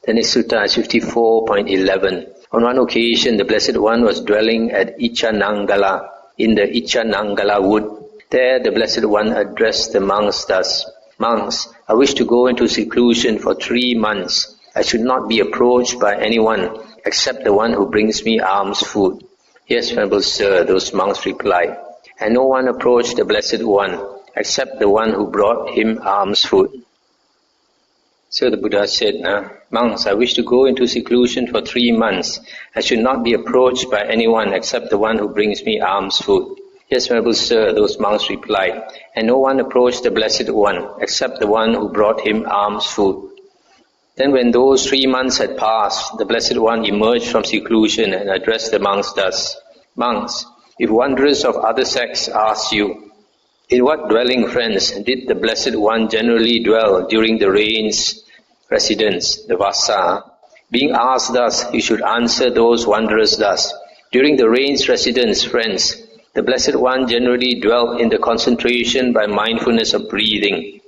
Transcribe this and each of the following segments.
The next sutta is 54.11. On one occasion, the Blessed One was dwelling at Ichanangala, in the Ichanangala wood. There the Blessed One addressed the monks thus, "Monks, I wish to go into seclusion for 3 months. I should not be approached by anyone except the one who brings me alms food." "Yes, Venerable Sir," those monks replied. And no one approached the Blessed One except the one who brought him alms food. So the Buddha said, "Monks, I wish to go into seclusion for 3 months. I should not be approached by anyone except the one who brings me alms food." "Yes, Venerable Sir," those monks replied. And no one approached the Blessed One except the one who brought him alms food. Then when those 3 months had passed, the Blessed One emerged from seclusion and addressed the monks thus, "Monks, if wanderers of other sects ask you, 'In what dwelling, friends, did the Blessed One generally dwell during the rain's residence, the Vasa?' Being asked thus, you should answer those wanderers thus, 'During the rain's residence, friends, the Blessed One generally dwelt in the concentration by mindfulness of breathing.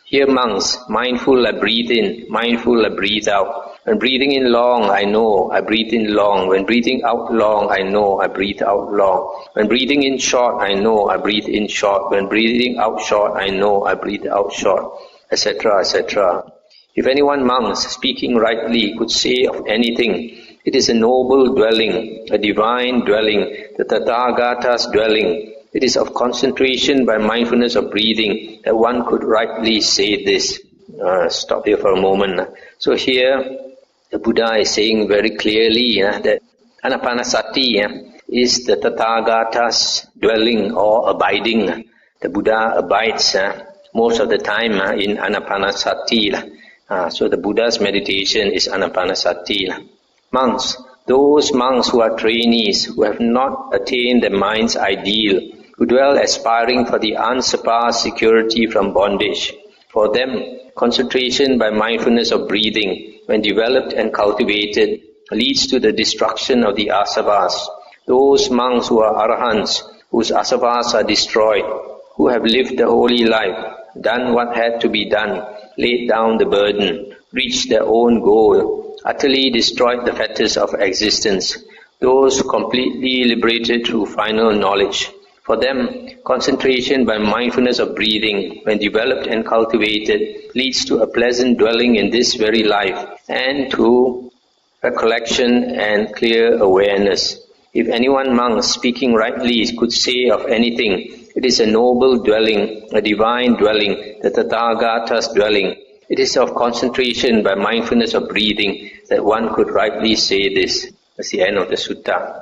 Here, monks, mindful I breathe in, mindful I breathe out. When breathing in long, I know I breathe in long. When breathing out long, I know I breathe out long. When breathing in short, I know I breathe in short. When breathing out short, I know I breathe out short,' etc., etc. If anyone, monks, speaking rightly, could say of anything, 'It is a noble dwelling, a divine dwelling, the Tathagata's dwelling. It is of concentration by mindfulness of breathing,' that one could rightly say this." Stop here for a moment. So here, the Buddha is saying very clearly that Anapanasati is the Tathagata's dwelling or abiding. The Buddha abides most of the time in Anapanasati. So the Buddha's meditation is Anapanasati. Monks, those monks who are trainees, who have not attained the mind's ideal, who dwell aspiring for the unsurpassed security from bondage, for them, concentration by mindfulness of breathing, when developed and cultivated, leads to the destruction of the asavas. Those monks who are arahants, whose asavas are destroyed, who have lived the holy life, done what had to be done, laid down the burden, reached their own goal, utterly destroyed the fetters of existence, those completely liberated through final knowledge. For them, concentration by mindfulness of breathing, when developed and cultivated, leads to a pleasant dwelling in this very life and to recollection and clear awareness. If anyone, monk, speaking rightly, could say of anything, "It is a noble dwelling, a divine dwelling, the Tathagata's dwelling. It is of concentration by mindfulness of breathing," that one could rightly say this. That's the end of the sutta.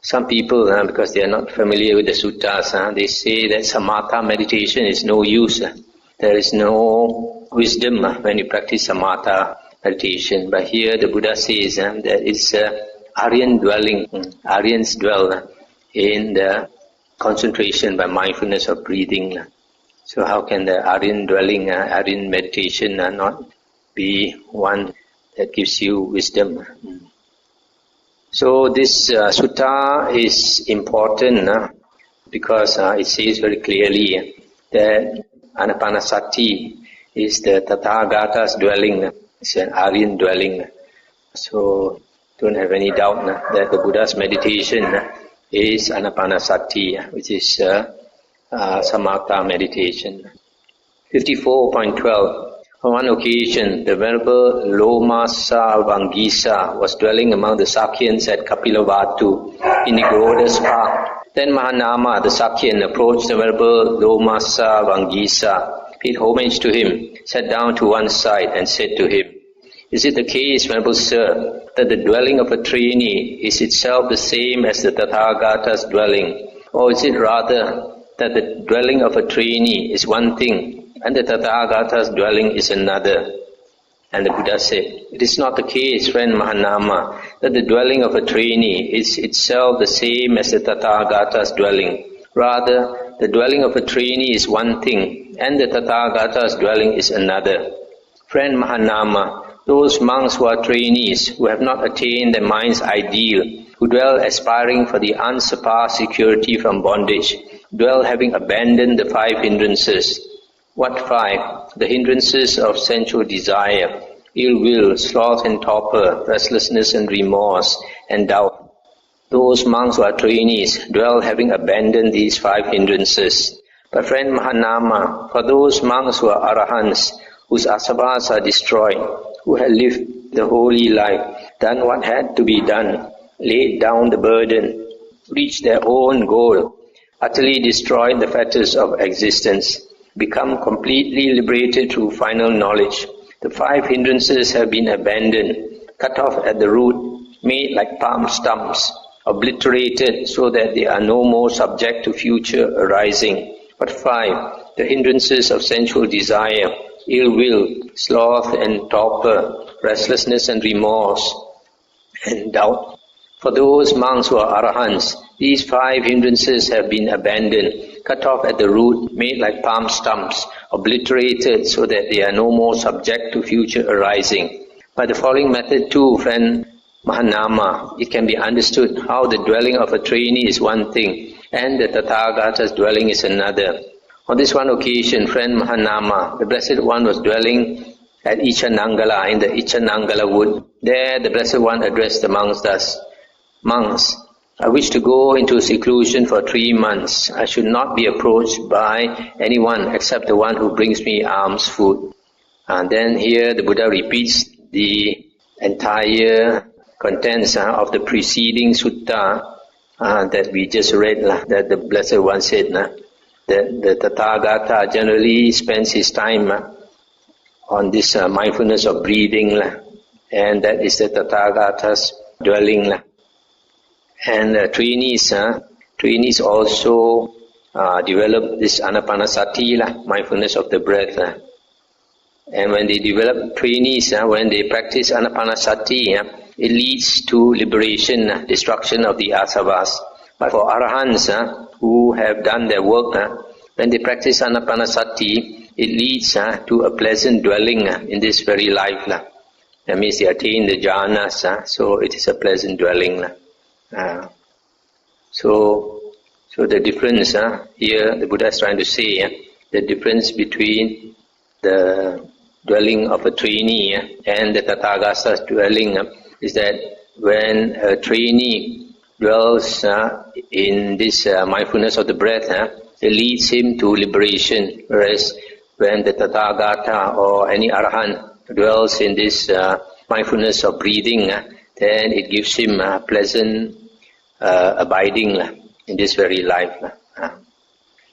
Some people, because they are not familiar with the suttas, they say that samatha meditation is no use. There is no wisdom when you practice samatha meditation. But here the Buddha says that it's Aryan dwelling. Aryans dwell in the concentration by mindfulness of breathing. So how can the Aryan dwelling, Aryan meditation not be one that gives you wisdom? So this sutta is important because it says very clearly that Anapanasati is the Tathagata's dwelling. It's an Aryan dwelling. So don't have any doubt that the Buddha's meditation is Anapanasati, which is samatha meditation. 54.12. On one occasion, the Venerable Lomasa Vangisa was dwelling among the Sakyans at Kapilavatu in Nigoda's park. Then Mahanama, the Sakyan, approached the Venerable Lomasa Vangisa, paid homage to him, sat down to one side and said to him, "Is it the case, Venerable Sir, that the dwelling of a trainee is itself the same as the Tathagata's dwelling? Or is it rather that the dwelling of a trainee is one thing and the Tathagata's dwelling is another?" And the Buddha said, "It is not the case, friend Mahanama, that the dwelling of a trainee is itself the same as the Tathagata's dwelling. Rather, the dwelling of a trainee is one thing and the Tathagata's dwelling is another. Friend Mahanama, those monks who are trainees, who have not attained the mind's ideal, who dwell aspiring for the unsurpassed security from bondage, dwell having abandoned the 5 hindrances. What 5? The hindrances of sensual desire, ill will, sloth and torpor, restlessness and remorse, and doubt. Those monks who are trainees dwell having abandoned these 5 hindrances. But friend Mahanama, for those monks who are arahants, whose asavas are destroyed, who have lived the holy life, done what had to be done, laid down the burden, reached their own goal, utterly destroyed the fetters of existence, become completely liberated through final knowledge. The 5 hindrances have been abandoned, cut off at the root, made like palm stumps, obliterated so that they are no more subject to future arising. But 5, the hindrances of sensual desire, ill will, sloth and torpor, restlessness and remorse, and doubt. For those monks who are arahants, these 5 hindrances have been abandoned, cut off at the root, made like palm stumps, obliterated so that they are no more subject to future arising. By the following method too, friend Mahanama, it can be understood how the dwelling of a trainee is one thing and the Tathagata's dwelling is another. On this one occasion, friend Mahanama, the Blessed One was dwelling at Ichanangala in the Ichanangala wood. There the Blessed One addressed the monks thus, "Monks, I wish to go into seclusion for 3 months. I should not be approached by anyone except the one who brings me alms food." And then here the Buddha repeats the entire contents of the preceding sutta that we just read, that the Blessed One said that the Tathagata generally spends his time on this mindfulness of breathing, and that is the Tathagata's dwelling. And trainees also develop this Anapanasati, mindfulness of the breath. And when they develop trainees, when they practice Anapanasati, it leads to liberation, destruction of the asavas. But for arahants who have done their work, when they practice Anapanasati, it leads to a pleasant dwelling in this very life. That means they attain the jhanas, so it is a pleasant dwelling. So the difference here, the Buddha is trying to say the difference between the dwelling of a trainee and the Tathagata's dwelling is that when a trainee dwells in this mindfulness of the breath, it leads him to liberation, whereas when the Tathagata or any arahant dwells in this mindfulness of breathing, then it gives him pleasant abiding in this very life.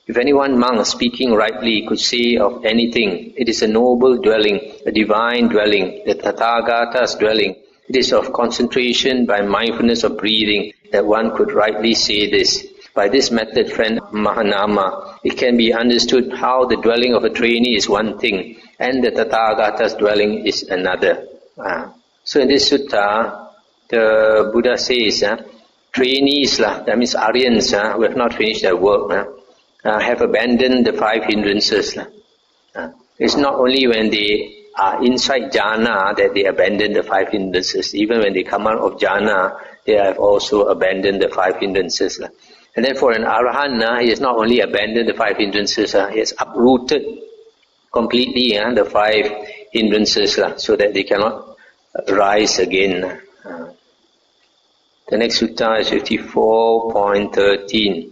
If any one monk speaking rightly could say of anything, it is a noble dwelling, a divine dwelling, the Tathagata's dwelling. It is of concentration by mindfulness of breathing that one could rightly say this. By this method, friend Mahanama, it can be understood how the dwelling of a trainee is one thing and the Tathagata's dwelling is another. So in this sutta, the Buddha says, trainees, that means Aryans who have not finished their work, have abandoned the 5 hindrances. It's not only when they are inside jhana that they abandon the 5 hindrances. Even when they come out of jhana, they have also abandoned the 5 hindrances. And then for an arahant, he has not only abandoned the 5 hindrances, he has uprooted completely the 5 hindrances so that they cannot rise again. The next sutta is 54.13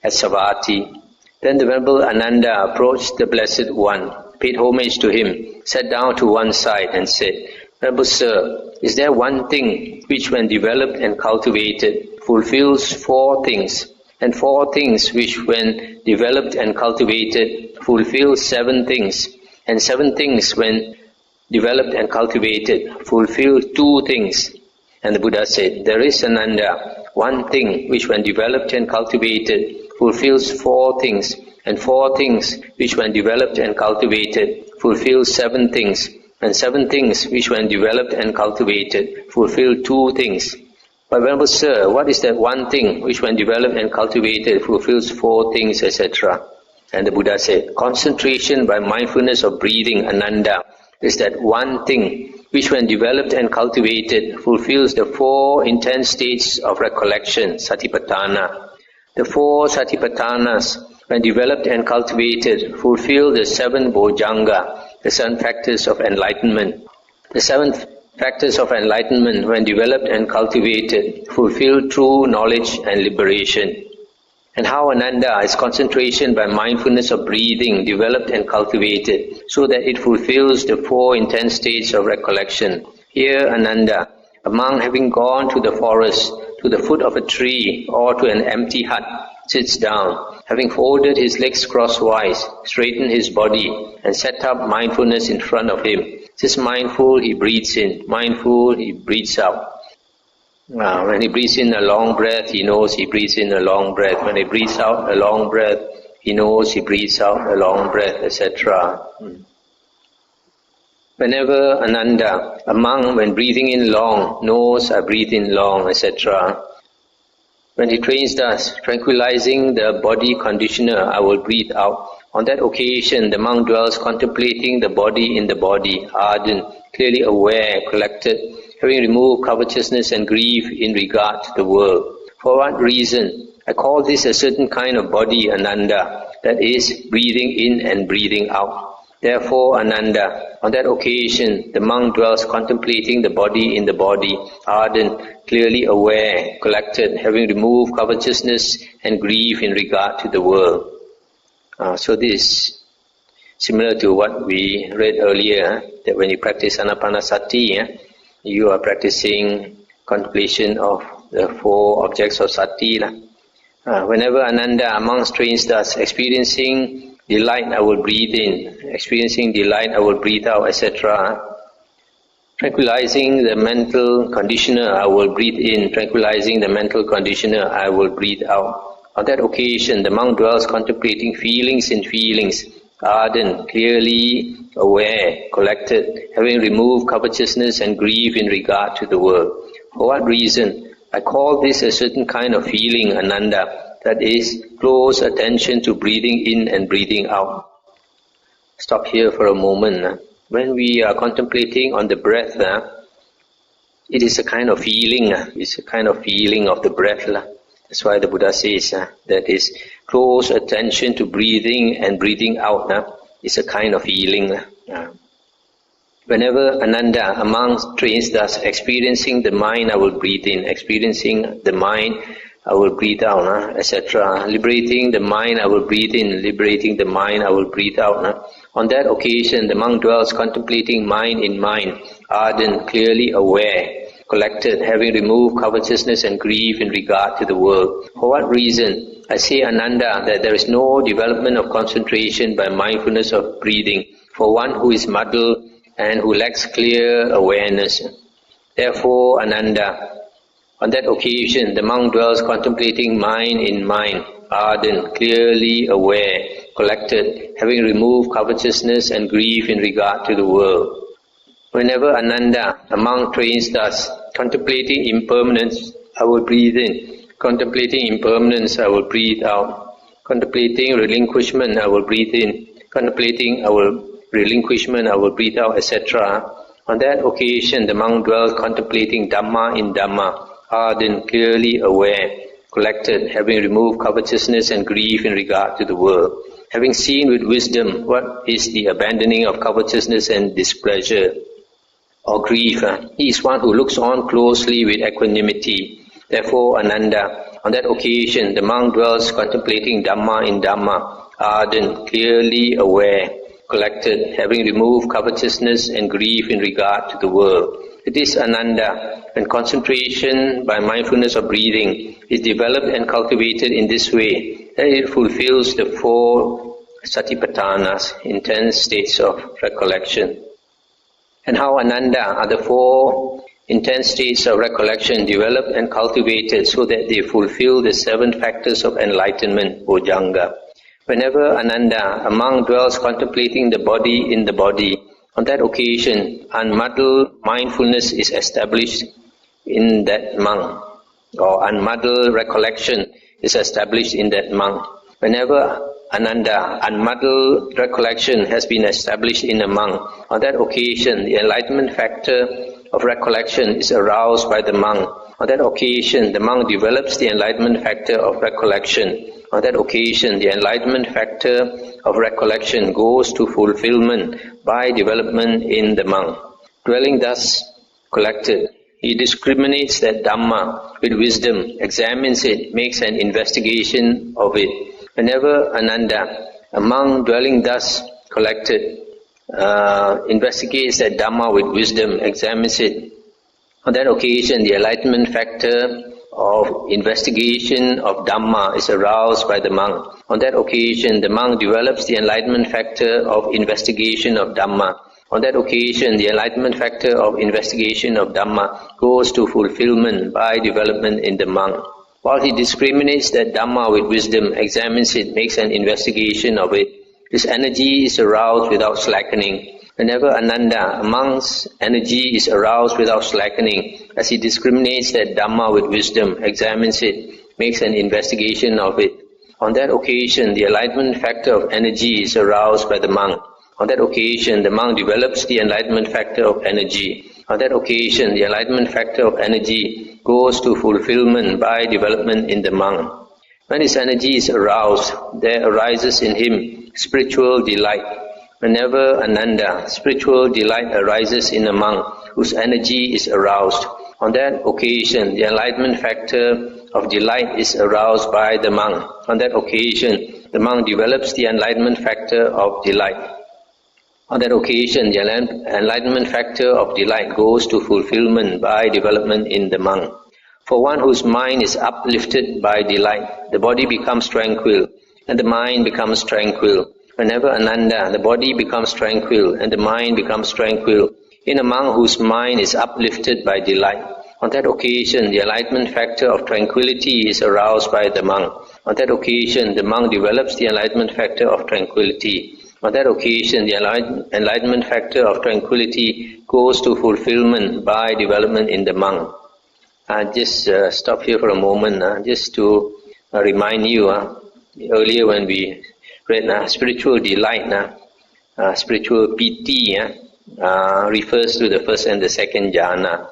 at Savatthi. Then the Venerable Ananda approached the Blessed One, paid homage to him, sat down to one side and said, "Venerable Sir, is there one thing which when developed and cultivated fulfills 4 things, and 4 things which when developed and cultivated fulfill 7 things, and 7 things when developed and cultivated fulfill 2 things?" And the Buddha said, "There is, Ananda, one thing which when developed and cultivated fulfills 4 things, and 4 things which when developed and cultivated fulfill 7 things, and 7 things which when developed and cultivated fulfill 2 things." But Venerable Sir, what is that one thing which when developed and cultivated fulfills 4 things, etc.? And the Buddha said, concentration by mindfulness of breathing, Ananda, is that one thing which when developed and cultivated fulfills the 4 intense states of recollection, Satipatthana. The 4 Satipatthanas, when developed and cultivated, fulfill the 7 Bojjhanga, the 7 factors of enlightenment. The 7 factors of enlightenment, when developed and cultivated, fulfill true knowledge and liberation. And how Ananda is concentration by mindfulness of breathing developed and cultivated so that it fulfills the 4 intense states of recollection. Here Ananda, a monk having gone to the forest, to the foot of a tree or to an empty hut, sits down, having folded his legs crosswise, straightened his body and set up mindfulness in front of him. This mindful, he breathes in, mindful, he breathes out. When he breathes in a long breath, he knows he breathes in a long breath. When he breathes out a long breath, he knows he breathes out a long breath, etc. Whenever Ananda, a monk, when breathing in long, knows I breathe in long, etc. When he trains thus, tranquilizing the body conditioner, I will breathe out. On that occasion, the monk dwells contemplating the body in the body, ardent, clearly aware, collected, having removed covetousness and grief in regard to the world. For what reason? I call this a certain kind of body, Ananda, that is, breathing in and breathing out. Therefore, Ananda, on that occasion, the monk dwells contemplating the body in the body, ardent, clearly aware, collected, having removed covetousness and grief in regard to the world. So this is similar to what we read earlier, that when you practice Anapana Sati, you are practicing contemplation of the 4 objects of Sati. Whenever Ananda, amongst trains thus, experiencing delight, I will breathe in, experiencing delight, I will breathe out, etc. Tranquilizing the mental conditioner, I will breathe in, tranquilizing the mental conditioner, I will breathe out. On that occasion, the monk dwells contemplating feelings in feelings, ardent, clearly aware, collected, having removed covetousness and grief in regard to the world. For what reason? I call this a certain kind of feeling, Ananda, that is, close attention to breathing in and breathing out. Stop here for a moment. When we are contemplating on the breath, it is a kind of feeling, it's a kind of feeling of the breath. That's why the Buddha says that is close attention to breathing and breathing out is a kind of feeling. Whenever Ananda, a monk, trains thus, experiencing the mind, I will breathe in, experiencing the mind, I will breathe out, etc. Liberating the mind, I will breathe in, liberating the mind, I will breathe out. On that occasion, the monk dwells contemplating mind in mind, ardent, clearly aware, collected, having removed covetousness and grief in regard to the world. For what reason? I say, Ananda, that there is no development of concentration by mindfulness of breathing for one who is muddled and who lacks clear awareness. Therefore, Ananda, on that occasion, the monk dwells contemplating mind in mind, ardent, clearly aware, collected, having removed covetousness and grief in regard to the world. Whenever Ananda, a monk, trains thus, contemplating impermanence, I will breathe in. Contemplating impermanence, I will breathe out. Contemplating relinquishment, I will breathe in. Contemplating relinquishment, I will breathe out, etc. On that occasion, the monk dwells contemplating Dhamma in Dhamma, ardent, clearly aware, collected, having removed covetousness and grief in regard to the world. Having seen with wisdom what is the abandoning of covetousness and displeasure or grief, he is one who looks on closely with equanimity. Therefore, Ananda, on that occasion, the monk dwells contemplating Dhamma in Dhamma, ardent, clearly aware, collected, having removed covetousness and grief in regard to the world. It is Ananda, when concentration by mindfulness of breathing is developed and cultivated in this way, that it fulfills the 4 satipatthanas, intense states of recollection. And how Ananda are the 4 intense states of recollection developed and cultivated so that they fulfill the 7 factors of enlightenment, Bojjhanga. Whenever Ananda, a monk, dwells contemplating the body in the body, on that occasion, unmuddled mindfulness is established in that monk, or unmuddled recollection is established in that monk. Whenever Ananda, unmuddled recollection has been established in a monk, on that occasion, the enlightenment factor of recollection is aroused by the monk. On that occasion, the monk develops the enlightenment factor of recollection. On that occasion, the enlightenment factor of recollection goes to fulfillment by development in the monk. Dwelling thus collected, he discriminates that Dhamma with wisdom, examines it, makes an investigation of it. Whenever Ananda, among dwelling thus collected, investigates that Dhamma with wisdom, examines it, on that occasion the enlightenment factor of investigation of Dhamma is aroused by the monk. On that occasion the monk develops the enlightenment factor of investigation of Dhamma. On that occasion the enlightenment factor of investigation of Dhamma goes to fulfillment by development in the monk. While he discriminates that Dhamma with wisdom, examines it, makes an investigation of it, his energy is aroused without slackening. Whenever Ananda, amongst energy is aroused without slackening, as he discriminates that Dhamma with wisdom, examines it, makes an investigation of it. On that occasion, the enlightenment factor of energy is aroused by the monk. On that occasion, the monk develops the enlightenment factor of energy. On that occasion, the enlightenment factor of energy goes to fulfillment by development in the monk. When his energy is aroused, there arises in him spiritual delight. Whenever Ananda, spiritual delight arises in a monk whose energy is aroused, on that occasion the enlightenment factor of delight is aroused by the monk. On that occasion the monk develops the enlightenment factor of delight. On that occasion the enlightenment factor of delight goes to fulfillment by development in the monk. For one whose mind is uplifted by delight, the body becomes tranquil and the mind becomes tranquil. Whenever Ananda, the body becomes tranquil and the mind becomes tranquil in a monk whose mind is uplifted by delight. On that occasion, the enlightenment factor of tranquility is aroused by the monk. On that occasion, the monk develops the enlightenment factor of tranquility. On that occasion, the enlightenment factor of tranquility goes to fulfillment by development in the monk. Just stop here for a moment, just to remind you, earlier when we read spiritual delight, spiritual piti refers to the first and the second jhana.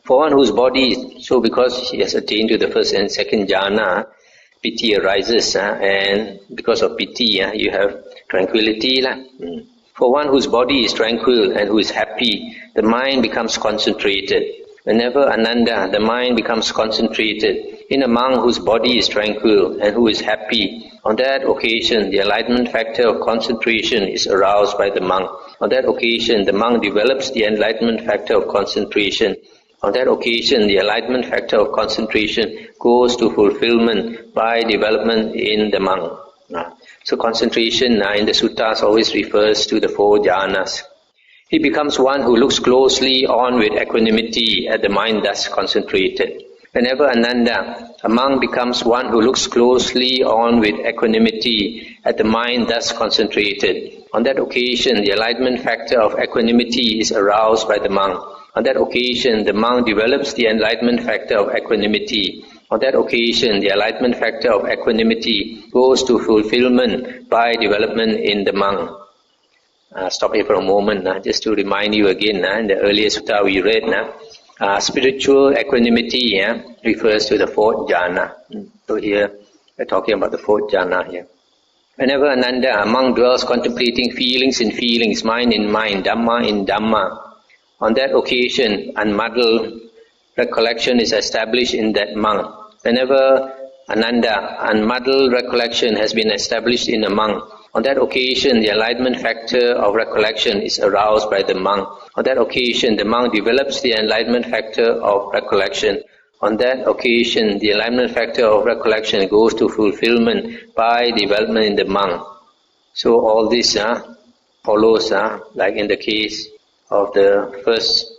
For one whose body, so because he has attained to the first and second jhana, piti arises, and because of piti, you have tranquility. For one whose body is tranquil and who is happy, the mind becomes concentrated. Whenever Ananda, the mind becomes concentrated in a monk whose body is tranquil and who is happy, on that occasion the enlightenment factor of concentration is aroused by the monk. On that occasion the monk develops the enlightenment factor of concentration. On that occasion the enlightenment factor of concentration goes to fulfillment by development in the monk. So concentration in the suttas always refers to the four jhanas. He becomes one who looks closely on with equanimity at the mind thus concentrated. Whenever Ananda, a monk becomes one who looks closely on with equanimity at the mind thus concentrated. On that occasion, the enlightenment factor of equanimity is aroused by the monk. On that occasion, the monk develops the enlightenment factor of equanimity. On that occasion, the enlightenment factor of equanimity goes to fulfillment by development in the monk. Stop here for a moment, just to remind you again, in the earlier sutta we read, spiritual equanimity refers to the fourth jhana. So here we're talking about the fourth jhana here. Whenever Ananda, a monk dwells contemplating feelings in feelings, mind in mind, Dhamma in Dhamma, on that occasion unmuddled recollection is established in that monk. Whenever Ananda, unmuddled recollection has been established in a monk, on that occasion the enlightenment factor of recollection is aroused by the monk. On that occasion the monk develops the enlightenment factor of recollection. On that occasion the enlightenment factor of recollection goes to fulfillment by development in the monk. So all this follows like in the case of the first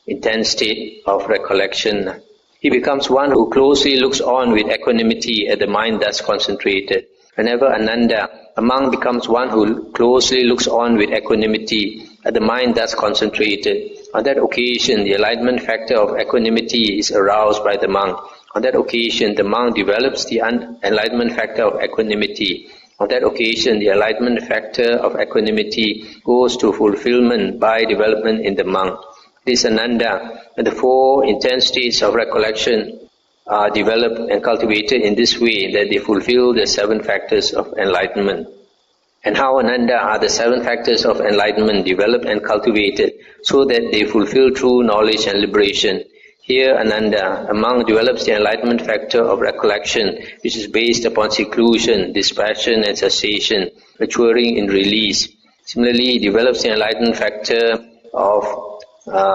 intense state of recollection. He becomes one who closely looks on with equanimity at the mind thus concentrated. Whenever Ananda, a monk becomes one who closely looks on with equanimity at the mind thus concentrated. On that occasion, the enlightenment factor of equanimity is aroused by the monk. On that occasion, the monk develops the enlightenment factor of equanimity. On that occasion, the enlightenment factor of equanimity goes to fulfillment by development in the monk. This Ananda, and the four intense states of recollection are developed and cultivated in this way that they fulfill the seven factors of enlightenment. And how, Ananda, are the 7 factors of enlightenment developed and cultivated so that they fulfill true knowledge and liberation? Here, Ananda, a monk develops the enlightenment factor of recollection, which is based upon seclusion, dispassion and cessation, maturing in release. Similarly, he develops the enlightenment factor of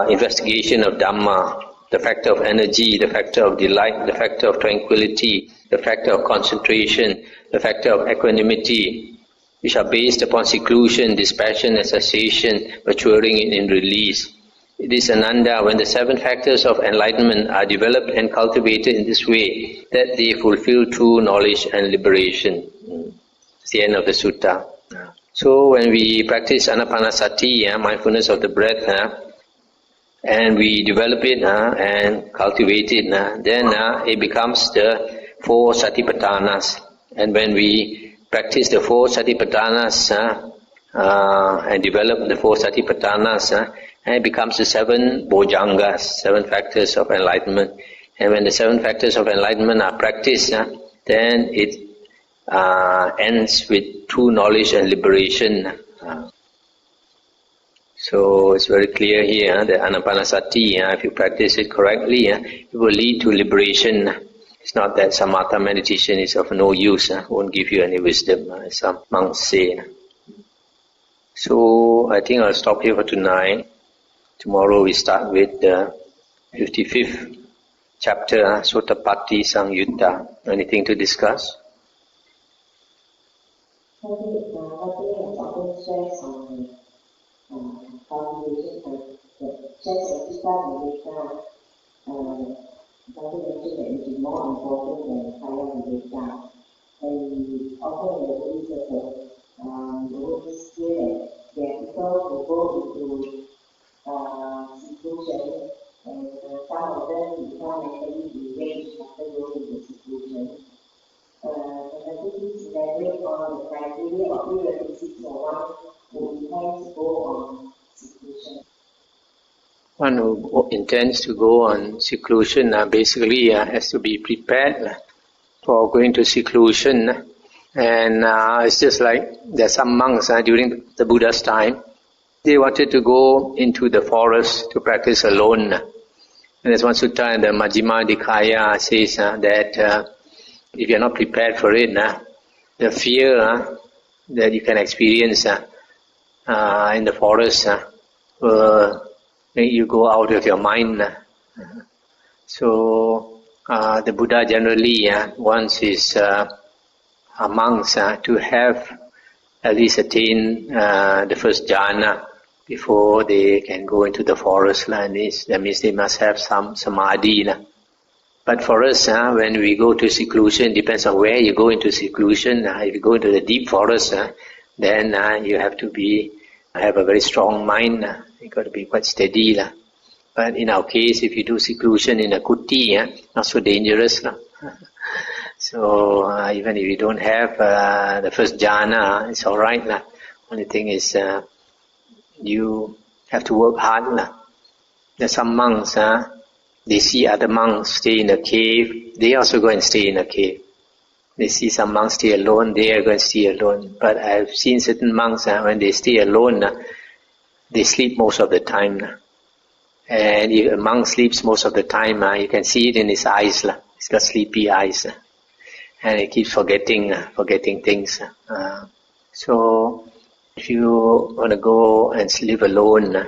investigation of Dhamma, the factor of energy, the factor of delight, the factor of tranquility, the factor of concentration, the factor of equanimity, which are based upon seclusion, dispassion and cessation, maturing in release. It is, Ananda, when the 7 factors of enlightenment are developed and cultivated in this way that they fulfill true knowledge and liberation. It's the end of the sutta. So when we practice Anapanasati, mindfulness of the breath, and we develop it and cultivate it, then it becomes the 4 Satipatthanas. And when we practice the 4 Satipatthanas and develop the 4 Satipatthanas, and it becomes the 7 Bojjhangas, 7 factors of enlightenment. And when the 7 factors of enlightenment are practiced, then it ends with true knowledge and liberation. So it's very clear here that Anapanasati, if you practice it correctly, it will lead to liberation. It's not that samatha meditation is of no use, won't give you any wisdom, as some monks say. So I think I'll stop here for tonight. Tomorrow we start with the 55th chapter, Sottapatti Sangyutta. Anything to discuss? Seclusion, and some of them become mentally deranged after going into seclusion. And I think this elaborate on the criteria of prerequisites for one who intends to go on seclusion. One who intends to go on seclusion basically has to be prepared for going to seclusion. And it's just like there are some monks during the Buddha's time. They wanted to go into the forest to practice alone. And there's one sutta in the Majjhima Nikaya says that if you're not prepared for it, the fear that you can experience in the forest will make you go out of your mind. So the Buddha generally wants his monks to have at least attain the first jhana before they can go into the forest. That means they must have some samadhi. But for us, when we go to seclusion, depends on where you go into seclusion. If you go into the deep forest, then you have to have a very strong mind. You got to be quite steady. But in our case, if you do seclusion in a kuti, not so dangerous. So even if you don't have the first jhana, it's all right. Only thing is you have to work hard. There's some monks, they see other monks stay in a cave, they also go and stay in a cave. They see some monks stay alone, they are going to stay alone. But I've seen certain monks, when they stay alone, they sleep most of the time. And if a monk sleeps most of the time, you can see it in his eyes. He's got sleepy eyes. And he keeps forgetting things. So if you want to go and live alone,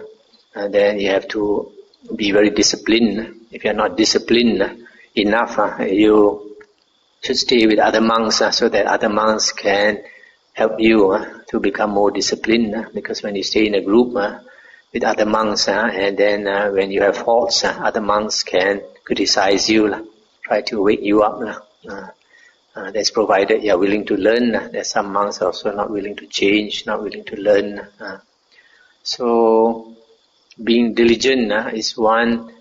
then you have to be very disciplined. If you are not disciplined enough, you should stay with other monks so that other monks can help you to become more disciplined. Because when you stay in a group with other monks, and then when you have faults, other monks can criticize you, try to wake you up. That's provided you are willing to learn. There's some monks also not willing to change, not willing to learn. So being diligent is one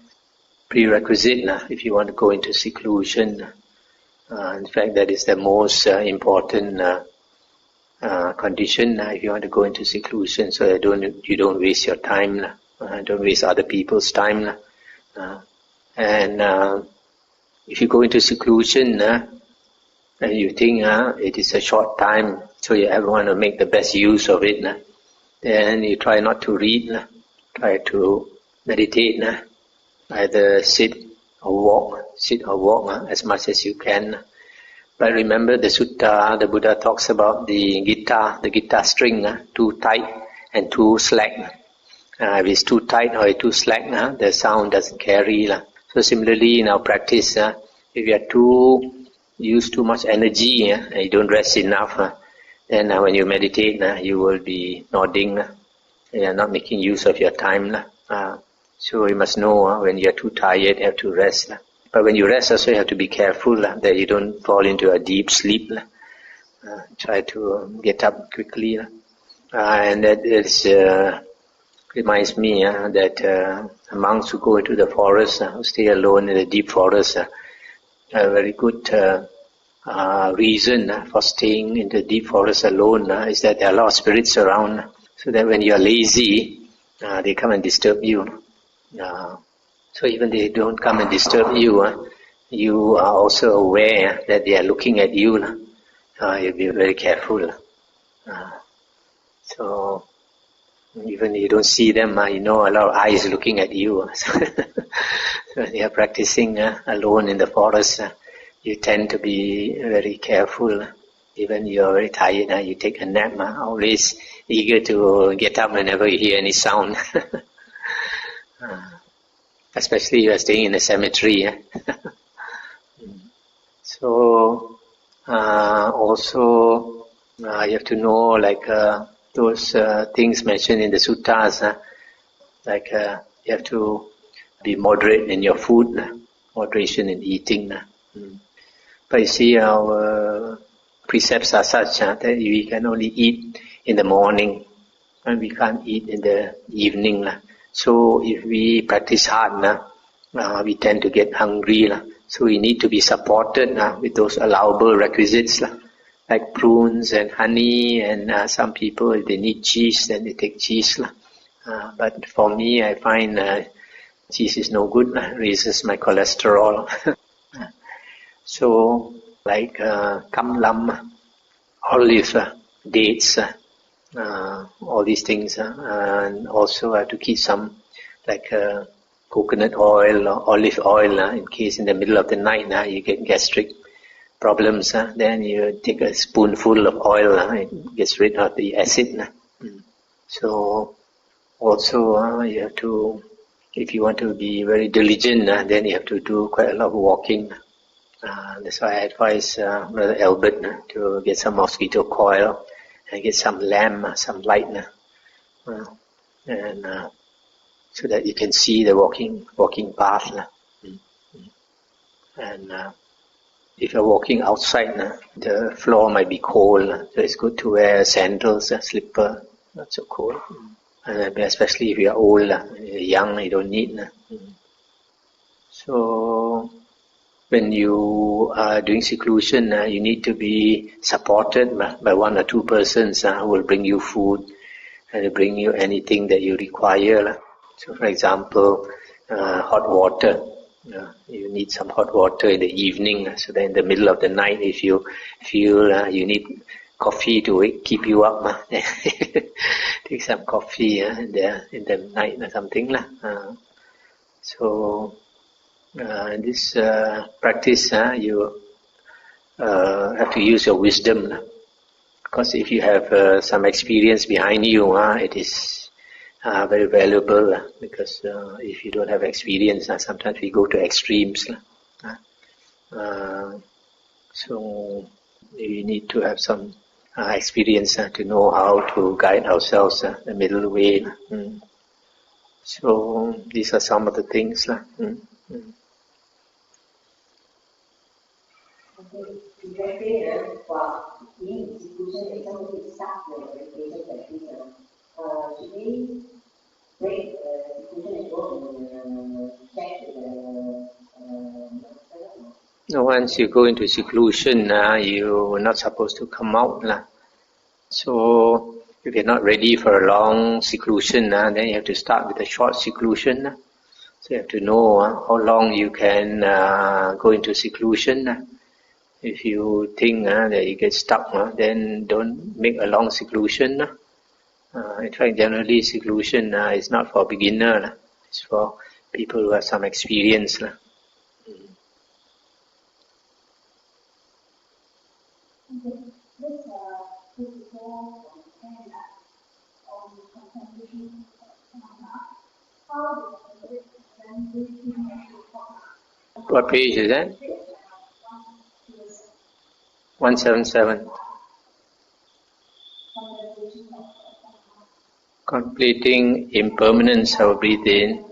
prerequisite if you want to go into seclusion. In fact, that is the most important condition if you want to go into seclusion, so that you don't waste your time, don't waste other people's time. And if you go into seclusion and you think it is a short time, So you want to make the best use of it. Then you try not to read. Try to meditate. Either sit or walk as much as you can. But remember the sutta, the Buddha talks about the guitar string, too tight and too slack. If it's too tight or too slack, the sound doesn't carry. So similarly in our practice, if you are use too much energy and you don't rest enough, then when you meditate, you will be nodding. You are not making use of your time. So you must know when you are too tired, you have to rest. But when you rest also you have to be careful that you don't fall into a deep sleep. Try to get up quickly. And that is, reminds me that monks who go into the forest, who stay alone in the deep forest, a very good reason for staying in the deep forest alone is that there are a lot of spirits around. So that when you are lazy, they come and disturb you. So even they don't come and disturb you, you are also aware that they are looking at you. You'll be very careful. So even you don't see them, you know a lot of eyes looking at you. So when you are practicing alone in the forest, you tend to be very careful. Even you are very tired, you take a nap, always eager to get up whenever you hear any sound. Especially you are staying in a cemetery. So also you have to know like those things mentioned in the suttas, like you have to be moderate in your food, moderation in eating. But you see our precepts are such that we can only eat in the morning and we can't eat in the evening. So if we practice hard, we tend to get hungry. So we need to be supported with those allowable requisites, like prunes and honey, and some people, if they need cheese, then they take cheese. But for me, I find cheese is no good, raises my cholesterol. So like kam lam, olive, dates, all these things, and also I have to keep some like coconut oil or olive oil in case in the middle of the night you get gastric problems, then you take a spoonful of oil, it gets rid of the acid. So also you have to, if you want to be very diligent, then you have to do quite a lot of walking. That's why I advise Brother Albert to get some mosquito coil and get some lamp, some light, and so that you can see the walking path. And if you're walking outside, the floor might be cold, so it's good to wear sandals, slipper, not so cold. And especially if you're old, you're young, you don't need. So when you are doing seclusion, you need to be supported by one or two persons who will bring you food and bring you anything that you require. So for example, hot water. You need some hot water in the evening, so that in the middle of the night, if you feel you need coffee to keep you up, take some coffee in the night or something. So this practice, you have to use your wisdom, because if you have some experience behind you, it is very valuable, because if you don't have experience, sometimes we go to extremes. So we need to have some experience to know how to guide ourselves the middle way. So these are some of the things. Once you go into seclusion, you're not supposed to come out. So if you're not ready for a long seclusion, then you have to start with a short seclusion. So you have to know how long you can go into seclusion. If you think that you get stuck, then don't make a long seclusion. In fact, generally seclusion is not for beginner. It's for people who have some experience. What page is that? 177. Completing impermanence of breathing.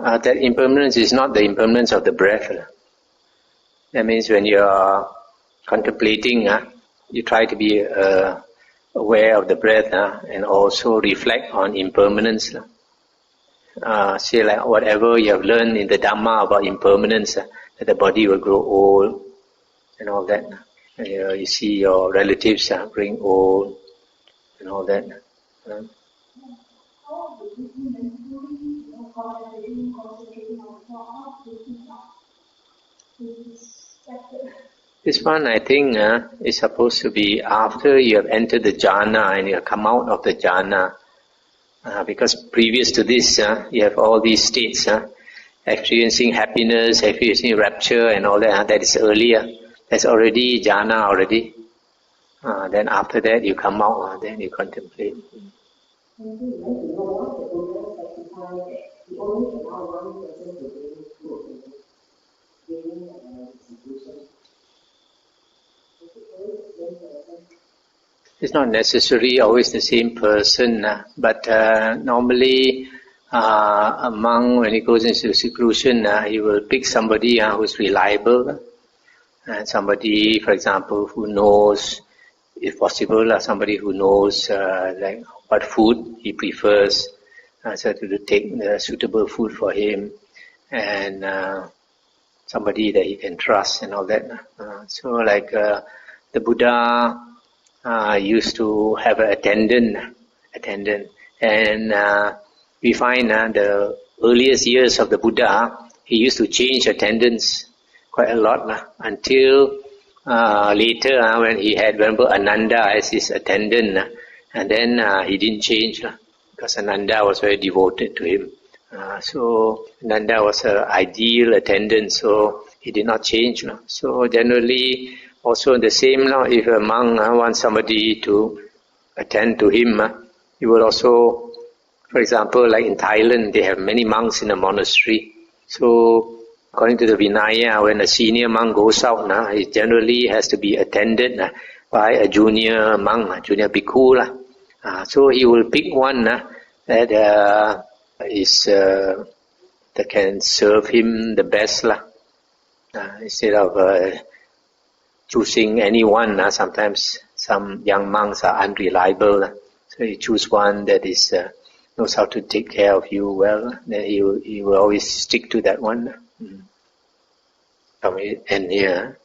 That impermanence is not the impermanence of the breath. That means when you are contemplating, you try to be aware of the breath and also reflect on impermanence. Say like whatever you have learned in the Dhamma about impermanence, that the body will grow old and all that. You see your relatives growing old and all that. This one, I think, is supposed to be after you have entered the jhana and you have come out of the jhana. Because previous to this, you have all these states, experiencing happiness, experiencing rapture and all that. That is earlier. That's already jhana already. Then after that, you come out, then you contemplate. It's not necessarily always the same person, but normally a monk, when he goes into seclusion, he will pick somebody who's reliable, and somebody, for example, who knows, if possible, somebody who knows like what food he prefers, so to take the suitable food for him, and somebody that he can trust and all that. So like the Buddha used to have an attendant, and we find the earliest years of the Buddha, he used to change attendants quite a lot until later when he had, remember, Ananda as his attendant, and then he didn't change because Ananda was very devoted to him. So Ananda was an ideal attendant, so he did not change. So generally, also the same now, if a monk wants somebody to attend to him, he will also, for example, like in Thailand, they have many monks in a monastery. So according to the Vinaya, when a senior monk goes out, he generally has to be attended by a junior monk, a junior bhikkhu. So he will pick one that is that can serve him the best, instead of choosing anyone. Sometimes some young monks are unreliable, so you choose one that is knows how to take care of you well. Then he will always stick to that one. And here.